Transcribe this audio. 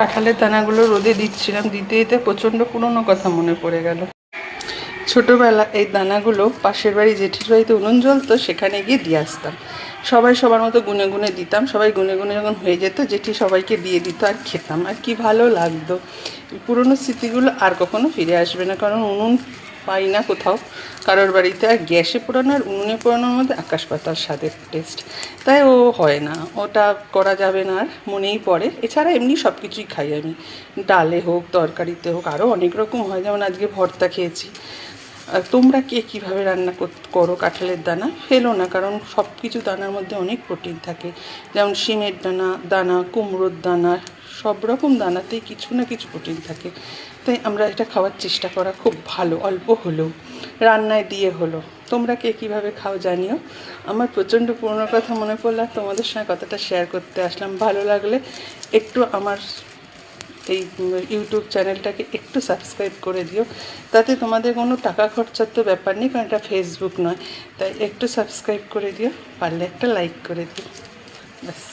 কাঁঠালের দানাগুলো রোদে দিচ্ছিলাম, দিতে দিতে প্রচণ্ড পুরনো কথা মনে পড়ে গেল। ছোটোবেলা এই দানাগুলো পাশের বাড়ি জেঠির বাড়িতে উনুন জ্বলতো, সেখানে গিয়ে দিয়ে আসতাম। সবাই সবার মতো গুনে গুনে দিতাম, সবাই গুনে গুনে যখন হয়ে যেত জেঠি সবাইকে দিয়ে দিত আর খেতাম, আর কি ভালো লাগতো। পুরনো স্মৃতিগুলো আর কখনো ফিরে আসবে না, কারণ উনুন পাই না কোথাও কারোর বাড়িতে, আর গ্যাসে পোড়ানো আর উনুনে পোড়ানোর মধ্যে আকাশ পাতাল স্বাদের টেস্ট, তাই ও হয় না, ওটা করা যাবে না আর মনেই পড়ে। এছাড়া এমনি সব কিছুই খাই আমি, ডালে হোক তরকারিতে হোক, আরও অনেক রকম হয়, যেমন আজকে ভর্তা খেয়েছি। আর তোমরা কে কীভাবে রান্না করো কাঁঠালের দানা? ফেলো না, কারণ সব কিছু দানার মধ্যে অনেক প্রোটিন থাকে, যেমন শিমের দানা, কুমড়োর দানা, সব রকম দানাতেই কিছু না কিছু প্রোটিন থাকে। তাই আমরা এটা খাওয়ার চেষ্টা করা খুব ভালো, অল্প হলেও রান্নায় দিয়ে হলো। তোমরা কে কীভাবে খাও জানিও। আমার প্রচণ্ড পুরনো কথা মনে পড়লে তোমাদের সঙ্গে কথাটা শেয়ার করতে আসলাম। ভালো লাগলে একটু আমার এই ইউটিউব চ্যানেলটাকে একটু সাবস্ক্রাইব করে দিও, তাতে তোমাদের কোনো টাকা খরচার তো ব্যাপার নেই, কারণ এটা ফেসবুক নয়, তাই একটু সাবস্ক্রাইব করে দিও, পারলে একটা লাইক করে দিও, ব্যাস।